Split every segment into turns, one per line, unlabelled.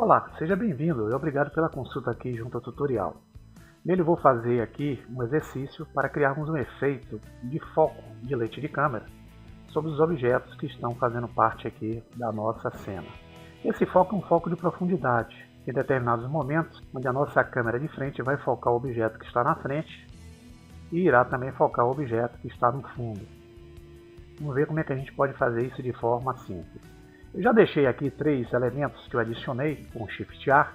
Olá, seja bem-vindo e obrigado pela consulta aqui junto ao tutorial. Nele vou fazer aqui um exercício para criarmos um efeito de foco de lente de câmera sobre os objetos que estão fazendo parte aqui da nossa cena. Esse foco é um foco de profundidade, em determinados momentos onde a nossa câmera de frente vai focar o objeto que está na frente e irá também focar o objeto que está no fundo. Vamos ver como é que a gente pode fazer isso de forma simples. Eu já deixei aqui 3 elementos que eu adicionei com o Shift A.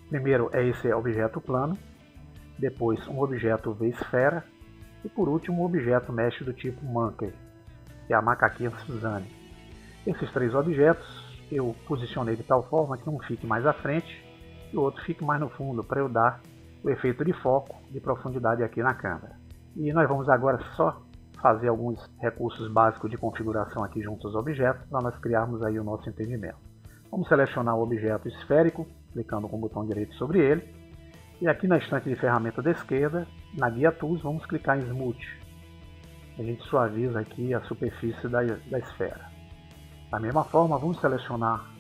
Primeiro é esse objeto plano, depois um objeto V-esfera e por último um objeto mesh do tipo Monkey, que é a macaquinha Suzanne. Esses 3 objetos eu posicionei de tal forma que um fique mais à frente e o outro fique mais no fundo, para eu dar o efeito de foco, de profundidade aqui na câmera. E nós vamos agora só fazer alguns recursos básicos de configuração aqui junto aos objetos para nós criarmos aí o nosso entendimento. Vamos selecionar o objeto esférico, clicando com o botão direito sobre ele. E aqui na estante de ferramenta da esquerda, na guia Tools, vamos clicar em Smooth. A gente suaviza aqui a superfície da esfera. Da mesma forma, vamos selecionar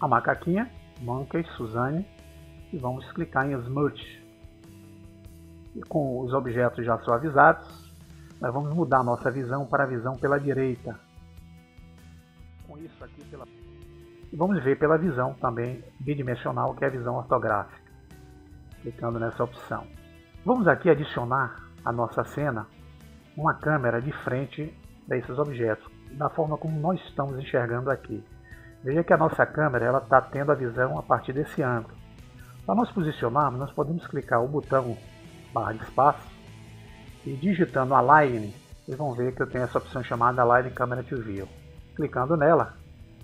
a macaquinha, Monkey, Suzanne, e vamos clicar em Smooth. E com os objetos já suavizados, nós vamos mudar a nossa visão para a visão pela direita. Com isso aqui E vamos ver pela visão também bidimensional, que é a visão ortográfica. Clicando nessa opção. Vamos aqui adicionar à nossa cena uma câmera de frente desses objetos, da forma como nós estamos enxergando aqui. Veja que a nossa câmera está tendo a visão a partir desse ângulo. Para nós posicionarmos, nós podemos clicar o botão barra de espaço e digitando Align, vocês vão ver que eu tenho essa opção chamada Align Camera to View. Clicando nela,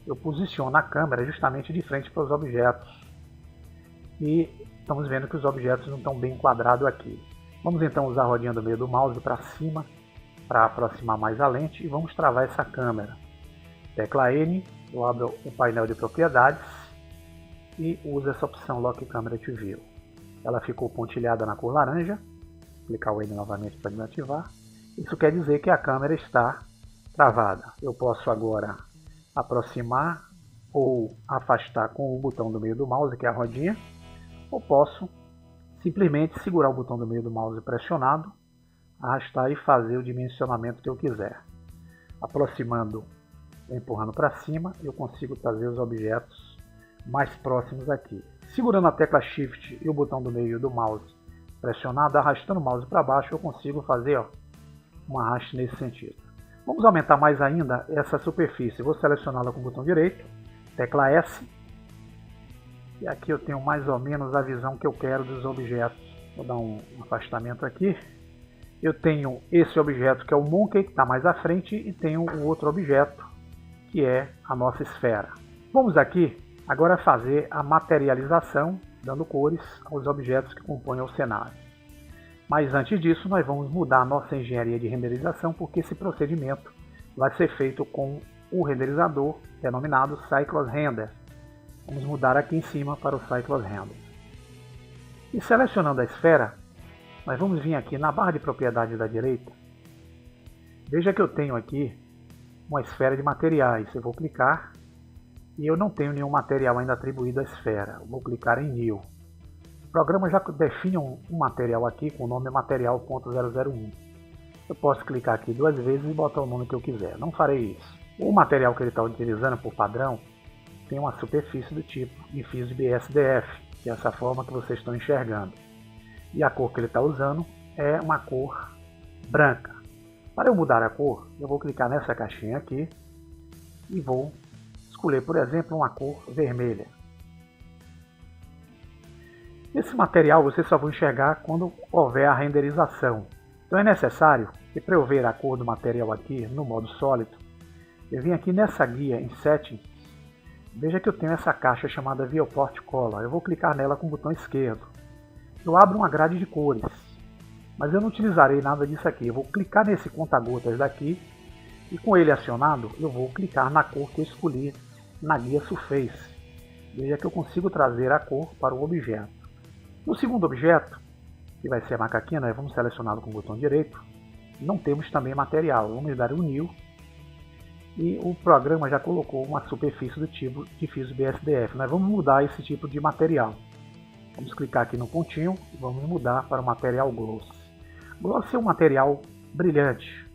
eu posiciono a câmera justamente de frente para os objetos. E estamos vendo que os objetos não estão bem enquadrados aqui. Vamos então usar a rodinha do meio do mouse para cima, para aproximar mais a lente, e vamos travar essa câmera. Tecla N, eu abro o painel de propriedades e uso essa opção Lock Camera to View. Ela ficou pontilhada na cor laranja. Clicar o N novamente para desativar. Isso quer dizer que a câmera está travada. Eu posso agora aproximar ou afastar com o botão do meio do mouse, que é a rodinha, ou posso simplesmente segurar o botão do meio do mouse pressionado, arrastar e fazer o dimensionamento que eu quiser. Aproximando, empurrando para cima, eu consigo trazer os objetos mais próximos aqui. Segurando a tecla Shift e o botão do meio do mouse pressionado, arrastando o mouse para baixo, eu consigo fazer um arraste nesse sentido. Vamos aumentar mais ainda essa superfície. Vou selecioná-la com o botão direito, tecla S, e aqui eu tenho mais ou menos a visão que eu quero dos objetos. Vou dar um afastamento aqui. Eu tenho esse objeto que é o Monkey, que está mais à frente, e tenho o outro objeto, que é a nossa esfera. Vamos aqui agora fazer a materialização, dando cores aos objetos que compõem o cenário. Mas antes disso, nós vamos mudar a nossa engenharia de renderização, porque esse procedimento vai ser feito com o renderizador denominado Cycles Render. Vamos mudar aqui em cima para o Cycles Render. E selecionando a esfera, nós vamos vir aqui na barra de propriedades da direita. Veja que eu tenho aqui uma esfera de materiais. Eu vou clicar. E eu não tenho nenhum material ainda atribuído à esfera. Vou clicar em New. O programa já define um material aqui com o nome material.001. Eu posso clicar aqui 2 vezes e botar o nome que eu quiser. Não farei isso. O material que ele está utilizando por padrão tem uma superfície do tipo Diffuse BSDF, que é essa forma que vocês estão enxergando. E a cor que ele está usando é uma cor branca. Para eu mudar a cor, eu vou clicar nessa caixinha aqui e vou escolher, por exemplo, uma cor vermelha. Esse material você só vai enxergar quando houver a renderização. Então é necessário que, para eu ver a cor do material aqui no modo sólido, eu vim aqui nessa guia em Settings. Veja que eu tenho essa caixa chamada Viewport Color. Eu vou clicar nela com o botão esquerdo. Eu abro uma grade de cores, mas eu não utilizarei nada disso aqui. Eu vou clicar nesse conta-gotas daqui e, com ele acionado, eu vou clicar na cor que eu escolhi na guia Surface. Veja que eu consigo trazer a cor para o objeto. No segundo objeto, que vai ser a macaquinha, nós vamos selecioná-lo com o botão direito. Não temos também material, vamos dar um New. e o programa já colocou uma superfície do tipo Diffuse BSDF. Nós vamos mudar esse tipo de material. Vamos clicar aqui no pontinho e vamos mudar para o material Gloss. Gloss é um material brilhante,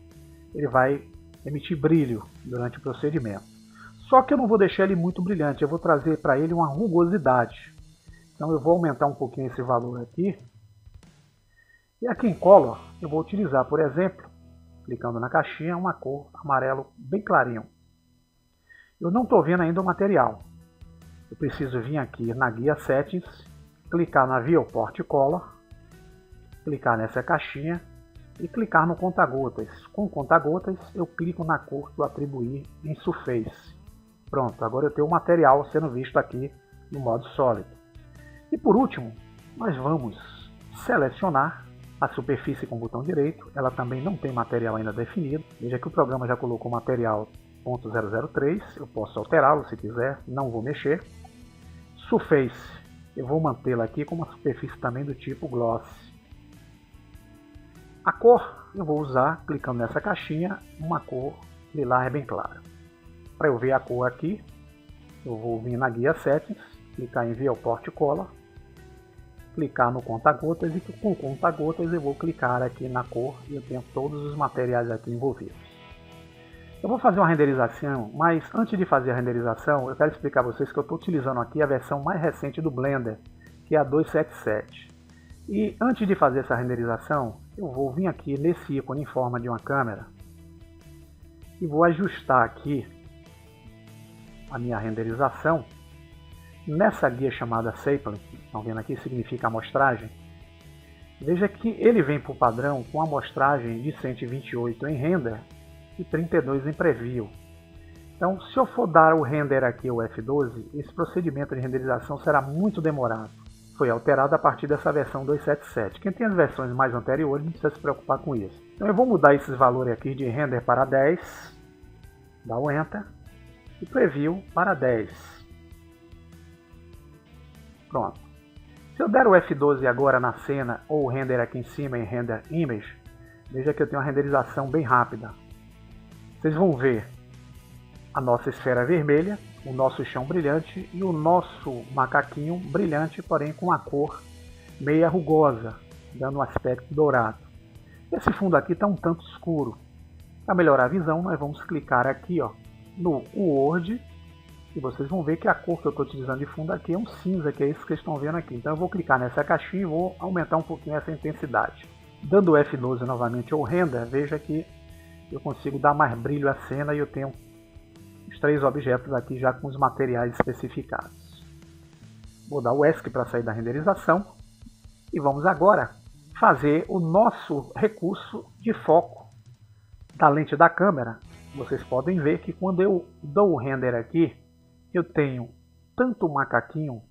ele vai emitir brilho durante o procedimento. Só que eu não vou deixar ele muito brilhante, eu vou trazer para ele uma rugosidade. Então eu vou aumentar um pouquinho esse valor aqui. E aqui em Color eu vou utilizar, por exemplo, clicando na caixinha, uma cor amarelo bem clarinho. Eu não estou vendo ainda o material. Eu preciso vir aqui na guia Settings, clicar na Viewport Color, clicar nessa caixinha e clicar no conta-gotas. Com conta-gotas eu clico na cor que eu atribuir em Surface. Pronto, agora eu tenho o material sendo visto aqui no modo sólido. E por último, nós vamos selecionar a superfície com o botão direito. Ela também não tem material ainda definido. Veja que o programa já colocou material .003. Eu posso alterá-lo se quiser, não vou mexer. Surface, eu vou mantê-la aqui com uma superfície também do tipo Gloss. A cor eu vou usar, clicando nessa caixinha, uma cor lilás bem clara. Para eu ver a cor aqui, eu vou vir na guia Settings, clicar em Viewport Color, clicar no conta-gotas e com o conta-gotas eu vou clicar aqui na cor e eu tenho todos os materiais aqui envolvidos. Eu vou fazer uma renderização, mas antes de fazer a renderização eu quero explicar a vocês que eu estou utilizando aqui a versão mais recente do Blender, que é a 277. E antes de fazer essa renderização, eu vou vir aqui nesse ícone em forma de uma câmera e vou ajustar aqui a minha renderização. Nessa guia chamada Sampling, estão vendo aqui, significa amostragem. Veja que ele vem por padrão com amostragem de 128 em render e 32 em preview. Então, se eu for dar o render aqui, o F12, esse procedimento de renderização será muito demorado. Foi alterado a partir dessa versão 277. Quem tem as versões mais anteriores não precisa se preocupar com isso. Então eu vou mudar esses valores aqui de render para 10, dá o Enter, e preview para 10. Pronto. Se eu der o F12 agora na cena, ou o render aqui em cima em Render Image, veja que eu tenho uma renderização bem rápida. Vocês vão ver a nossa esfera vermelha, o nosso chão brilhante e o nosso macaquinho brilhante, porém com a cor meia rugosa, dando um aspecto dourado. Esse fundo aqui está um tanto escuro. Para melhorar a visão, nós vamos clicar aqui no Word e vocês vão ver que a cor que eu estou utilizando de fundo aqui é um cinza, que é isso que vocês estão vendo aqui. Então eu vou clicar nessa caixinha e vou aumentar um pouquinho essa intensidade. Dando o F12 novamente ou render, veja que eu consigo dar mais brilho à cena e eu tenho os 3 objetos aqui já com os materiais especificados. Vou dar o ESC para sair da renderização e vamos agora fazer o nosso recurso de foco da lente da câmera. Vocês podem ver que quando eu dou o render aqui, eu tenho tanto o macaquinho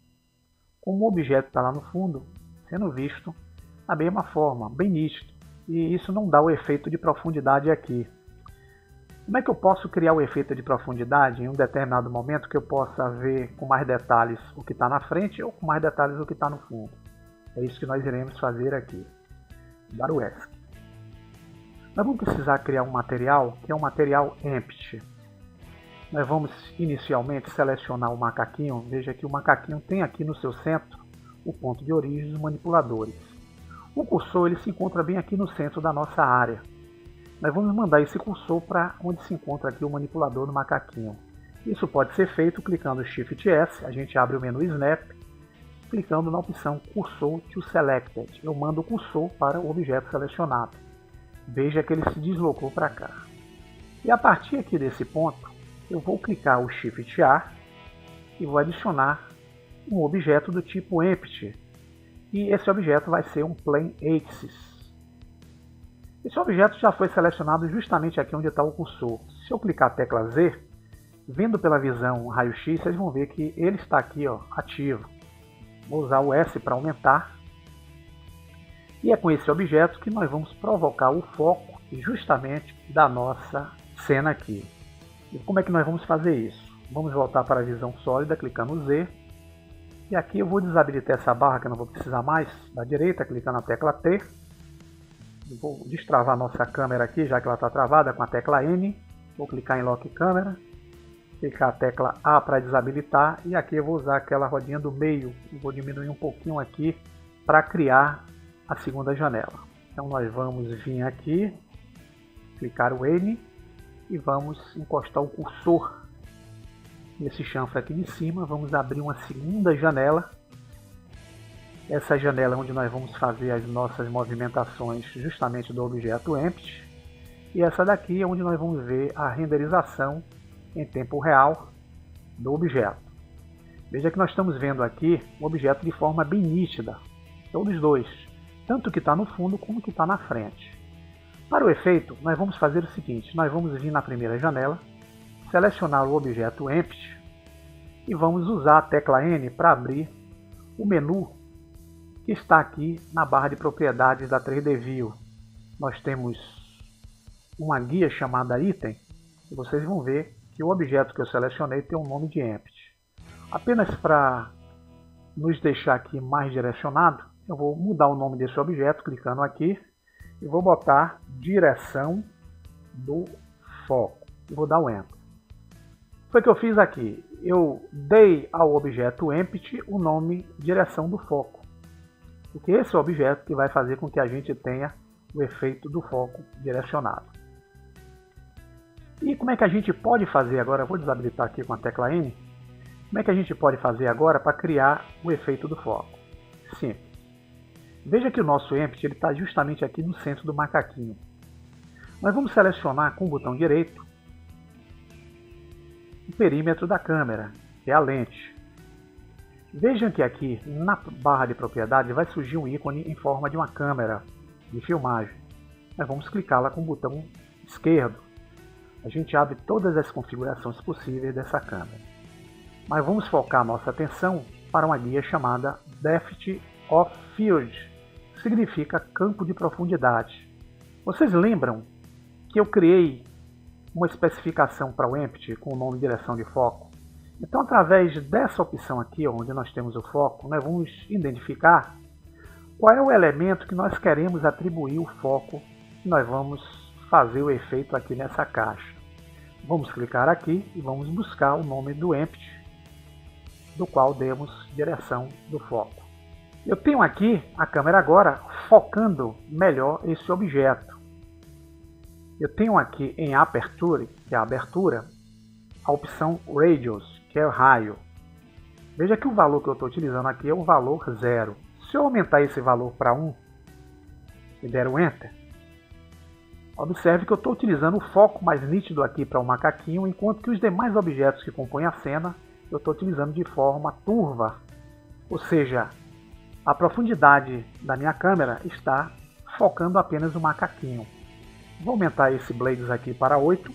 como o objeto que está lá no fundo sendo visto da mesma forma, bem nítido. E isso não dá o efeito de profundidade aqui. Como é que eu posso criar o efeito de profundidade em um determinado momento que eu possa ver com mais detalhes o que está na frente ou com mais detalhes o que está no fundo? É isso que nós iremos fazer aqui. Dar o ESC. Nós vamos precisar criar um material que é um material Empty. Nós vamos inicialmente selecionar o macaquinho. Veja que o macaquinho tem aqui no seu centro o ponto de origem dos manipuladores. O cursor ele se encontra bem aqui no centro da nossa área. Nós vamos mandar esse cursor para onde se encontra aqui o manipulador do macaquinho. Isso pode ser feito clicando Shift S, a gente abre o menu Snap, clicando na opção Cursor to Selected. Eu mando o cursor para o objeto selecionado. Veja que ele se deslocou para cá. E a partir aqui desse ponto, eu vou clicar o Shift A e vou adicionar um objeto do tipo Empty. E esse objeto vai ser um Plane Axis. Esse objeto já foi selecionado justamente aqui onde está o cursor. Se eu clicar a tecla Z, vendo pela visão raio-x, vocês vão ver que ele está aqui ativo. Vou usar o S para aumentar. E é com esse objeto que nós vamos provocar o foco justamente da nossa cena aqui. E como é que nós vamos fazer isso? Vamos voltar para a visão sólida, clicando Z. E aqui eu vou desabilitar essa barra que eu não vou precisar mais. Da direita, clicando na tecla T. Eu vou destravar a nossa câmera aqui, já que ela está travada, com a tecla N. Vou clicar em Lock Câmera, clicar a tecla A para desabilitar, e aqui eu vou usar aquela rodinha do meio, vou diminuir um pouquinho aqui para criar a segunda janela. Então nós vamos vir aqui, clicar o N e vamos encostar o cursor nesse chanfre aqui de cima, vamos abrir uma segunda janela. Essa janela é onde nós vamos fazer as nossas movimentações justamente do objeto Empty. E essa daqui é onde nós vamos ver a renderização em tempo real do objeto. Veja que nós estamos vendo aqui o objeto de forma bem nítida, todos dois, tanto o que está no fundo como o que está na frente. Para o efeito, nós vamos fazer o seguinte, nós vamos vir na primeira janela, selecionar o objeto Empty e vamos usar a tecla N para abrir o menu que está aqui na barra de propriedades da 3D View. Nós temos uma guia chamada Item, e vocês vão ver que o objeto que eu selecionei tem um nome de Empty. Apenas para nos deixar aqui mais direcionado, eu vou mudar o nome desse objeto, clicando aqui, e vou botar direção do foco. E vou dar o Enter. Foi o que eu fiz aqui. Eu dei ao objeto Empty o nome direção do foco. Porque esse é o objeto que vai fazer com que a gente tenha o efeito do foco direcionado. E como é que a gente pode fazer agora? Eu vou desabilitar aqui com a tecla N. Como é que a gente pode fazer agora para criar o efeito do foco? Simples. Veja que o nosso Empty está justamente aqui no centro do macaquinho. Nós vamos selecionar com o botão direito o perímetro da câmera, que é a lente. Vejam que aqui na barra de propriedade vai surgir um ícone em forma de uma câmera de filmagem. Nós vamos clicá-la com o botão esquerdo. A gente abre todas as configurações possíveis dessa câmera. Mas vamos focar nossa atenção para uma guia chamada Depth of Field, que significa campo de profundidade. Vocês lembram que eu criei uma especificação para o Empty com o nome direção de foco? Então, através dessa opção aqui, onde nós temos o foco, nós vamos identificar qual é o elemento que nós queremos atribuir o foco e nós vamos fazer o efeito aqui nessa caixa. Vamos clicar aqui e vamos buscar o nome do Empty, do qual demos direção do foco. Eu tenho aqui a câmera agora focando melhor esse objeto. Eu tenho aqui em Aperture, que é a abertura, a opção Radius, que é o raio. Veja que o valor que eu estou utilizando aqui é o valor 0. Se eu aumentar esse valor para 1 e der o Enter, observe que eu estou utilizando o foco mais nítido aqui para o macaquinho, enquanto que os demais objetos que compõem a cena eu estou utilizando de forma turva. Ou seja, a profundidade da minha câmera está focando apenas o macaquinho. Vou aumentar esse Blades aqui para 8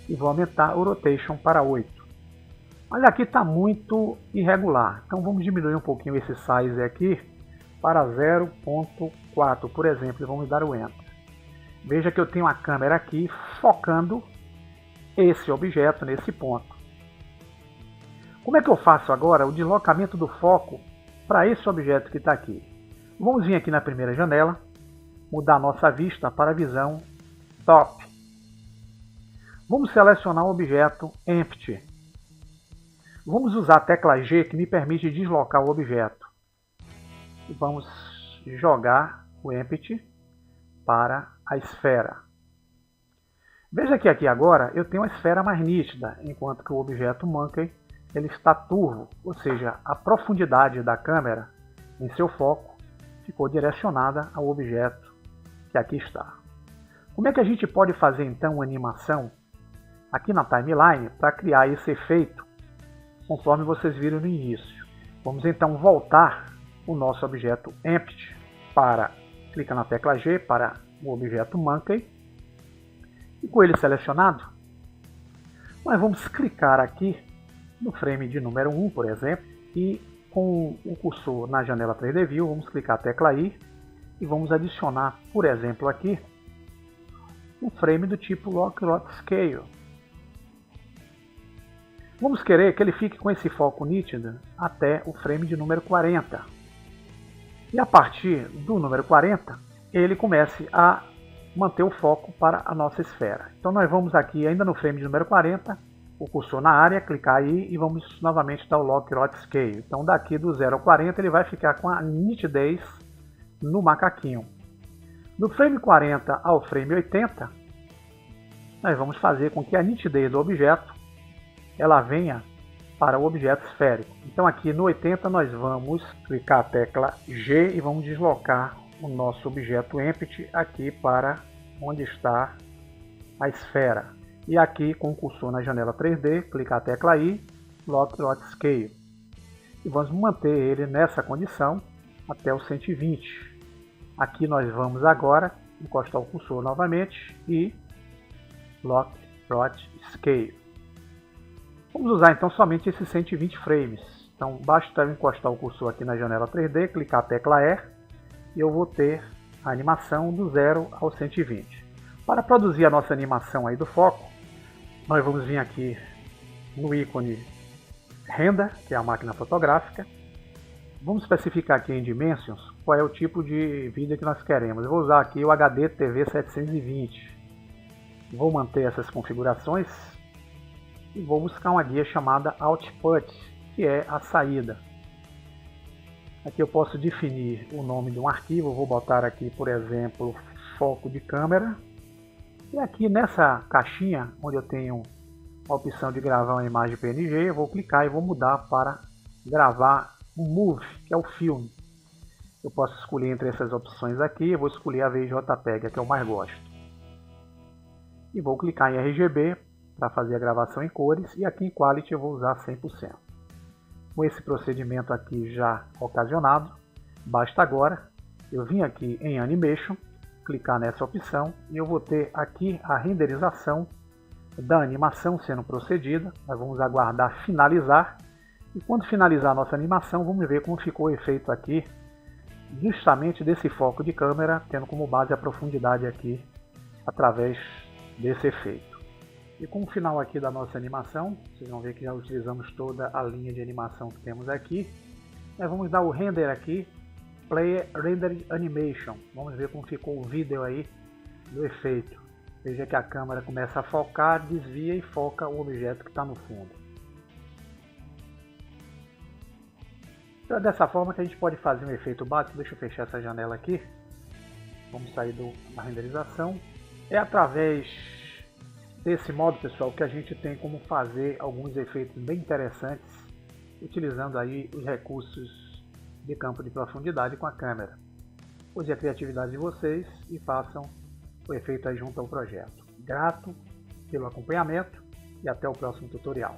e vou aumentar o Rotation para 8. Olha, aqui está muito irregular, então vamos diminuir um pouquinho esse size aqui para 0.4, por exemplo, e vamos dar o Enter. Veja que eu tenho a câmera aqui focando esse objeto nesse ponto. Como é que eu faço agora o deslocamento do foco para esse objeto que está aqui? Vamos vir aqui na primeira janela, mudar a nossa vista para a visão Top. Vamos selecionar o objeto Empty. Vamos usar a tecla G, que me permite deslocar o objeto. E vamos jogar o Empty para a esfera. Veja que aqui agora eu tenho a esfera mais nítida, enquanto que o objeto Monkey ele está turvo, ou seja, a profundidade da câmera em seu foco ficou direcionada ao objeto que aqui está. Como é que a gente pode fazer então uma animação aqui na timeline para criar esse efeito, conforme vocês viram no início? Vamos então voltar o nosso objeto Empty para, clica na tecla G para o objeto Monkey, e com ele selecionado, nós vamos clicar aqui no frame de número 1, por exemplo, e com o cursor na janela 3D View, vamos clicar a tecla I e vamos adicionar, por exemplo, aqui um frame do tipo Lock Scale. Vamos querer que ele fique com esse foco nítido até o frame de número 40. E a partir do número 40, ele comece a manter o foco para a nossa esfera. Então nós vamos aqui ainda no frame de número 40, o cursor na área, clicar aí e vamos novamente dar o Lock Rot Scale. Então daqui do 0 ao 40 ele vai ficar com a nitidez no macaquinho. Do frame 40 ao frame 80, nós vamos fazer com que a nitidez do objeto ela venha para o objeto esférico. Então aqui no 80 nós vamos clicar a tecla G e vamos deslocar o nosso objeto Empty aqui para onde está a esfera. E aqui com o cursor na janela 3D, clicar a tecla I, Lock Rot Scale. E vamos manter ele nessa condição até o 120. Aqui nós vamos agora encostar o cursor novamente e Lock Rot Scale. Vamos usar então somente esses 120 frames. Então basta eu encostar o cursor aqui na janela 3D, clicar a tecla E e eu vou ter a animação do 0 ao 120. Para produzir a nossa animação aí do foco, nós vamos vir aqui no ícone Render, que é a máquina fotográfica. Vamos especificar aqui em Dimensions qual é o tipo de vídeo que nós queremos. Eu vou usar aqui o HD TV 720. Vou manter essas configurações e vou buscar uma guia chamada Output, que é a saída. Aqui eu posso definir o nome de um arquivo, vou botar aqui, por exemplo, foco de câmera. E aqui nessa caixinha, onde eu tenho a opção de gravar uma imagem PNG, eu vou clicar e vou mudar para gravar um Move, que é o filme. Eu posso escolher entre essas opções aqui, eu vou escolher a VJPEG, que eu mais gosto. E vou clicar em RGB para fazer a gravação em cores, e aqui em Quality eu vou usar 100%. Com esse procedimento aqui já ocasionado, basta agora eu vir aqui em Animation, clicar nessa opção e eu vou ter aqui a renderização da animação sendo procedida. Nós vamos aguardar finalizar e quando finalizar a nossa animação vamos ver como ficou o efeito aqui justamente desse foco de câmera, tendo como base a profundidade aqui através desse efeito. E com o final aqui da nossa animação, vocês vão ver que já utilizamos toda a linha de animação que temos aqui. Nós vamos dar o render aqui, Player Rendered Animation. Vamos ver como ficou o vídeo aí do efeito. Veja que a câmera começa a focar, desvia e foca o objeto que está no fundo. Então é dessa forma que a gente pode fazer um efeito básico. Deixa eu fechar essa janela aqui. Vamos sair da renderização. É através desse modo, pessoal, que a gente tem como fazer alguns efeitos bem interessantes utilizando aí os recursos de campo de profundidade com a câmera. Use a criatividade de vocês e façam o efeito aí junto ao projeto. Grato pelo acompanhamento e até o próximo tutorial.